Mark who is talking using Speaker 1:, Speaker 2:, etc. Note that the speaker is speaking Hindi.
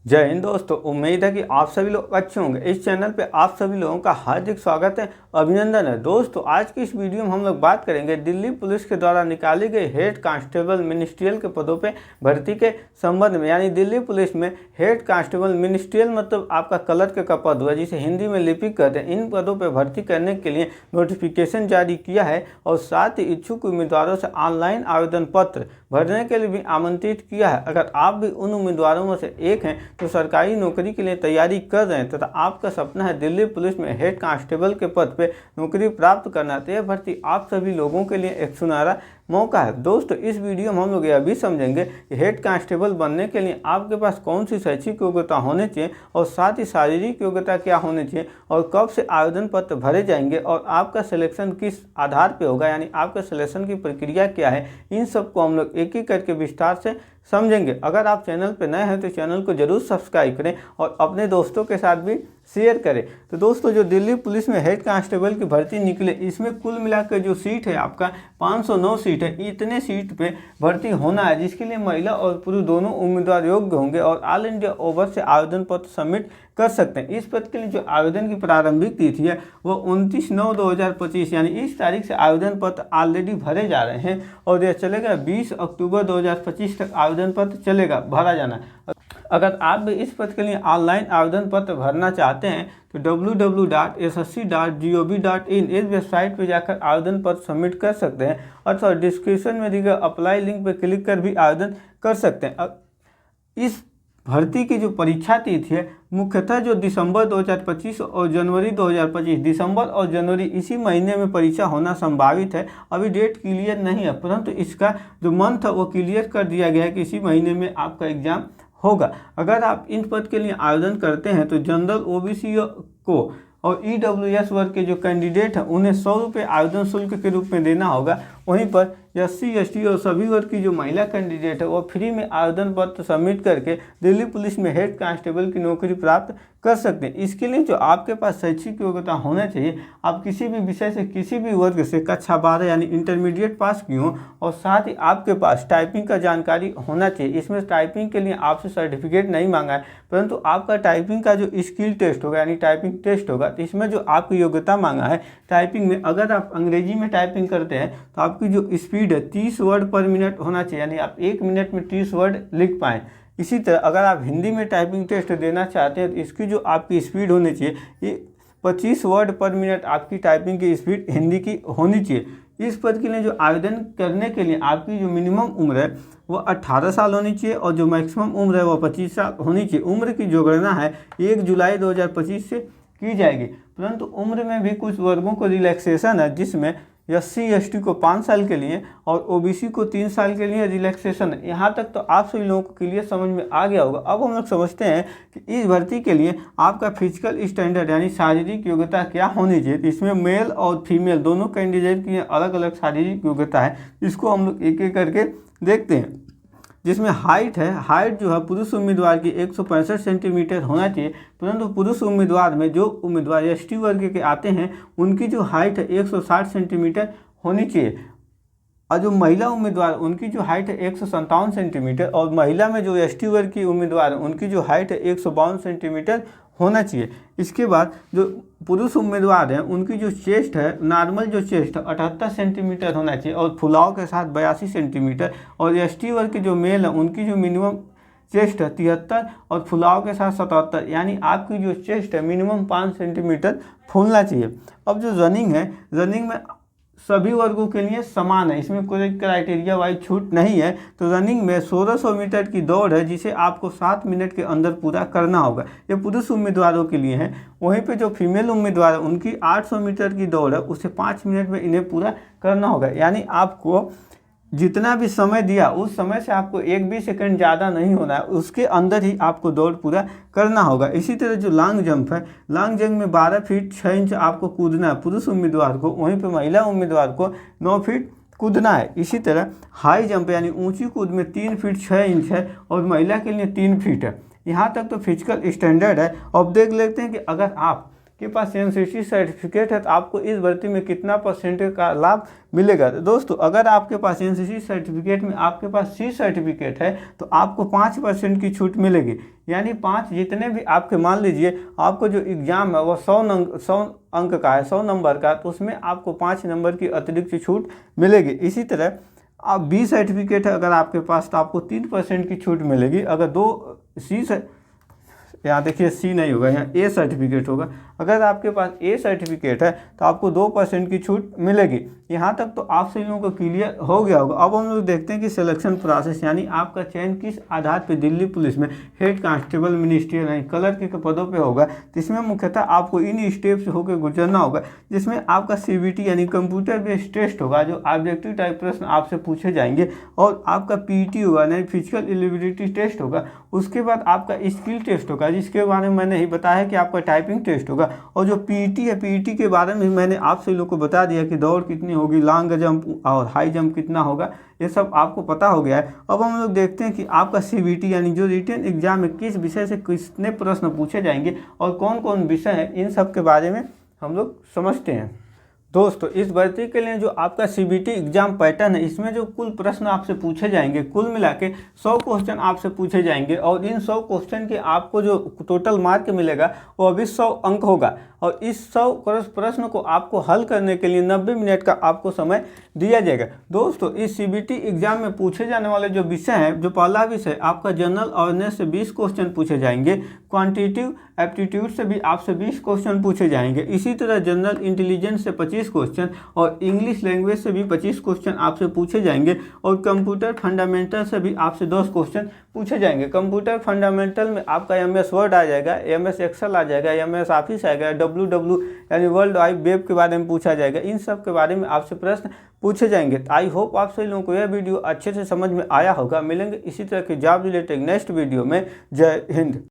Speaker 1: जय हिंद दोस्तों, उम्मीद है कि आप सभी लोग अच्छे होंगे। इस चैनल पे आप सभी लोगों का हार्दिक स्वागत है, अभिनंदन है। दोस्तों, आज की इस वीडियो में हम लोग बात करेंगे दिल्ली पुलिस के द्वारा निकाली गई हेड कांस्टेबल मिनिस्ट्रियल के पदों पे भर्ती के संबंध में। यानी दिल्ली पुलिस में हेड कांस्टेबल मिनिस्ट्रियल मतलब आपका क्लर्क का पद हुआ, जिसे हिंदी में लिपिक कहते हैं। इन पदों पर भर्ती करने के लिए नोटिफिकेशन जारी किया है और साथ ही इच्छुक उम्मीदवारों से ऑनलाइन आवेदन पत्र भरने के लिए भी आमंत्रित किया है। अगर आप भी उन उम्मीदवारों में से एक हैं तो सरकारी नौकरी के लिए तैयारी कर रहे हैं तथा आपका सपना है दिल्ली पुलिस में हेड कांस्टेबल के पद पे नौकरी प्राप्त करना, तो यह भर्ती आप सभी लोगों के लिए एक सुनहरा मौका है। दोस्तों, इस वीडियो में हम लोग यह भी समझेंगे कि हेड कांस्टेबल बनने के लिए आपके पास कौन सी शैक्षिक योग्यता होनी चाहिए और साथ ही शारीरिक योग्यता क्या होनी चाहिए और कब से आवेदन पत्र भरे जाएंगे और आपका सिलेक्शन किस आधार पर होगा, यानी आपका सिलेक्शन की प्रक्रिया क्या है। इन सबको हम लोग एक एक करके विस्तार से समझेंगे। अगर आप चैनल पर नए हैं तो चैनल को जरूर सब्सक्राइब करें और अपने दोस्तों के साथ भी शेयर करें। तो दोस्तों, जो दिल्ली पुलिस में हेड कांस्टेबल की भर्ती निकले, इसमें कुल मिलाकर जो सीट है आपका 509 सीट है। इतने सीट पे भर्ती होना है जिसके लिए महिला और पुरुष दोनों उम्मीदवार योग्य होंगे और ऑल इंडिया ओवर से आवेदन पत्र सबमिट कर सकते हैं। इस पद के लिए जो आवेदन की प्रारंभिक तिथि है वो 29/9/2025 यानी इस तारीख से आवेदन पत्र ऑलरेडी भरे जा रहे हैं और यह चलेगा 20 अक्टूबर 2025 तक आवेदन पत्र चलेगा, भरा जाना। अगर आप भी इस पद के लिए ऑनलाइन आवेदन पत्र भरना चाहते हैं तो www.ssc.gov.in इस वेबसाइट पर जाकर आवेदन पत्र सबमिट कर सकते हैं अथवा डिस्क्रिप्शन में दिए गए अप्लाई लिंक पर क्लिक कर भी आवेदन कर सकते हैं। इस भर्ती की जो परीक्षा तिथि है मुख्यतः जो दिसंबर 2025 और जनवरी 2025, दिसंबर और जनवरी इसी महीने में परीक्षा होना संभावित है। अभी डेट क्लियर नहीं है, परंतु इसका जो मंथ है वो क्लियर कर दिया गया है कि इसी महीने में आपका एग्जाम होगा। अगर आप इन पद के लिए आवेदन करते हैं तो जनरल ओबीसी को और ईडब्ल्यूएस वर्ग के जो कैंडिडेट हैं उन्हें 100 रुपये आवेदन शुल्क के रूप में देना होगा। वहीं पर SC ST और सभी वर्ग की जो महिला कैंडिडेट है वो फ्री में आवेदन पत्र सबमिट करके दिल्ली पुलिस में हेड कांस्टेबल की नौकरी प्राप्त कर सकते हैं। इसके लिए जो आपके पास शैक्षिक योग्यता होना चाहिए, आप किसी भी विषय से किसी भी वर्ग से कक्षा 12 यानी इंटरमीडिएट पास की हो और साथ ही आपके पास टाइपिंग का जानकारी होना चाहिए। इसमें टाइपिंग के लिए आपसे सर्टिफिकेट नहीं मांगा है, परंतु आपका टाइपिंग का जो स्किल टेस्ट होगा यानी टाइपिंग टेस्ट होगा, तो इसमें जो आपकी योग्यता मांगा है टाइपिंग में, अगर आप अंग्रेजी में टाइपिंग करते हैं तो आपकी जो स्पीड है 30 वर्ड पर मिनट होना चाहिए, यानी आप 1 मिनट में 30 वर्ड लिख पाएँ। इसी तरह अगर आप हिंदी में टाइपिंग टेस्ट देना चाहते हैं तो इसकी जो आपकी स्पीड होनी चाहिए ये 25 वर्ड पर मिनट आपकी टाइपिंग की स्पीड हिंदी की होनी चाहिए। इस पद के लिए जो आवेदन करने के लिए आपकी जो मिनिमम उम्र है वो 18 साल होनी चाहिए और जो मैक्सिमम उम्र है वो 25 साल होनी चाहिए। उम्र की जो गणना है 1 जुलाई 2025 से की जाएगी, परंतु उम्र में भी कुछ वर्गों को रिलैक्सेशन है, जिसमें SC ST को 5 साल के लिए और OBC को 3 साल के लिए रिलैक्सेशन है। यहाँ तक तो आप सभी लोगों को क्लियर समझ में आ गया होगा। अब हम लोग समझते हैं कि इस भर्ती के लिए आपका फिजिकल स्टैंडर्ड यानी शारीरिक योग्यता क्या होनी चाहिए। तो इसमें मेल और फीमेल दोनों कैंडिडेट की अलग अलग शारीरिक योग्यता है, इसको हम लोग एक एक करके देखते हैं। जिसमें हाइट है, हाइट जो है पुरुष उम्मीदवार की 165 सेंटीमीटर होना चाहिए, परंतु पुरुष उम्मीदवार में जो उम्मीदवार ST वर्ग के आते हैं उनकी जो हाइट है 160 सेंटीमीटर होनी चाहिए और जो महिला उम्मीदवार उनकी जो हाइट है 157 सेंटीमीटर और महिला में जो ST वर्ग की उम्मीदवार है उनकी जो हाइट है 152 सेंटीमीटर होना चाहिए। इसके बाद जो पुरुष उम्मीदवार हैं उनकी जो चेस्ट है, नॉर्मल जो चेस्ट है 78 सेंटीमीटर होना चाहिए और फुलाव के साथ 82 सेंटीमीटर और ST वर्ग के जो मेल है उनकी जो मिनिमम चेस्ट है 73 और फुलाव के साथ 77, यानी आपकी जो चेस्ट है मिनिमम 5 सेंटीमीटर फूलना चाहिए। अब जो रनिंग है, रनिंग में सभी वर्गों के लिए समान है, इसमें कोई क्राइटेरिया वाइज छूट नहीं है। तो रनिंग में 1600 मीटर की दौड़ है जिसे आपको 7 मिनट के अंदर पूरा करना होगा। ये पुरुष उम्मीदवारों के लिए है। वहीं पे जो फीमेल उम्मीदवार है उनकी 800 मीटर की दौड़ है, उसे 5 मिनट में इन्हें पूरा करना होगा। यानी आपको जितना भी समय दिया उस समय से आपको 1 भी सेकंड ज़्यादा नहीं होना है, उसके अंदर ही आपको दौड़ पूरा करना होगा। इसी तरह जो लॉन्ग जंप है, लॉन्ग जंप में 12 फीट 6 इंच आपको कूदना है पुरुष उम्मीदवार को, वहीं पे महिला उम्मीदवार को 9 फीट कूदना है। इसी तरह हाई जंप यानी ऊंची कूद में 3 फीट 6 इंच है और महिला के लिए 3 फीट है। यहाँ तक तो फिजिकल स्टैंडर्ड है। अब देख लेते हैं कि अगर आप के पास एनसीसी सर्टिफिकेट है तो आपको इस भर्ती में कितना परसेंट का लाभ मिलेगा। तो दोस्तों अगर आपके पास एनसीसी सर्टिफिकेट में आपके पास सी सर्टिफिकेट है तो आपको 5% की छूट मिलेगी। यानी 5 जितने भी आपके, मान लीजिए आपको जो एग्ज़ाम है वो 100 अंक का है, 100 नंबर का, तो उसमें आपको 5 नंबर की अतिरिक्त छूट मिलेगी। इसी तरह आप बी सर्टिफिकेट है अगर आपके पास तो आपको 3% की छूट मिलेगी। अगर 2 सी से, यहाँ देखिए सी नहीं होगा, यहाँ ए सर्टिफिकेट होगा। अगर आपके पास ए सर्टिफिकेट है तो आपको 2% की छूट मिलेगी। यहाँ तक तो आप सभी लोगों को क्लियर हो गया होगा। अब हम लोग देखते हैं कि सिलेक्शन प्रोसेस यानी आपका चयन किस आधार पर दिल्ली पुलिस में हेड कांस्टेबल, मिनिस्ट्रियल यानी क्लर्क के पदों पे होगा। तो इसमें मुख्यतः आपको इन स्टेप से होकर गुजरना होगा, जिसमें आपका CBT यानी कंप्यूटर बेस्ड टेस्ट होगा, जो ऑब्जेक्टिव टाइप प्रश्न आपसे पूछे जाएंगे, और आपका PET होगा यानी फिजिकल एलिजिबिलिटी टेस्ट होगा। उसके बाद आपका स्किल टेस्ट होगा, जिसके बारे में मैंने ही बताया कि आपका टाइपिंग टेस्ट होगा। और जो PET है, PET के बारे में मैंने आप सभी लोग को बता दिया कि दौड़ कितनी होगी, लॉन्ग जंप और हाई जंप कितना होगा, ये सब आपको पता हो गया है। अब हम लोग देखते हैं कि आपका CBT यानी जो रिटन एग्जाम में किस विषय से कितने प्रश्न पूछे जाएंगे और कौन कौन विषय है, इन सब के बारे में हम लोग समझते हैं। दोस्तों इस भर्ती के लिए जो आपका CBT एग्जाम पैटर्न है, इसमें जो कुल प्रश्न आपसे पूछे जाएंगे, कुल मिला के 100 क्वेश्चन आपसे पूछे जाएंगे, और इन 100 क्वेश्चन के आपको जो टोटल मार्क मिलेगा वो अभी 100 अंक होगा। और इस 100 प्रश्न को आपको हल करने के लिए 90 मिनट का आपको समय दिया जाएगा। दोस्तों इस CBT एग्जाम में पूछे जाने वाले जो विषय हैं, जो पहला विषय आपका जनरल अवेयरनेस से 20 क्वेश्चन पूछे जाएंगे, क्वांटिटेटिव एप्टीट्यूड से भी आपसे 20 क्वेश्चन पूछे जाएंगे, इसी तरह जनरल इंटेलिजेंस से 25 क्वेश्चन और इंग्लिश लैंग्वेज से भी 25 क्वेश्चन आपसे पूछे जाएंगे, और कंप्यूटर फंडामेंटल से भी आपसे 10 क्वेश्चन पूछे जाएंगे। कंप्यूटर फंडामेंटल में आपका MS वर्ड आ जाएगा, MS एक्सेल आ जाएगा, MS ऑफिस आएगा, WW यानी वर्ल्ड वाइड वेब के बारे में पूछा जाएगा। इन सब के बारे में आपसे प्रश्न पूछे जाएंगे। आई होप आप सभी लोगों को यह वीडियो अच्छे से समझ में आया होगा। मिलेंगे इसी तरह के जॉब रिलेटेड नेक्स्ट वीडियो में। जय हिंद।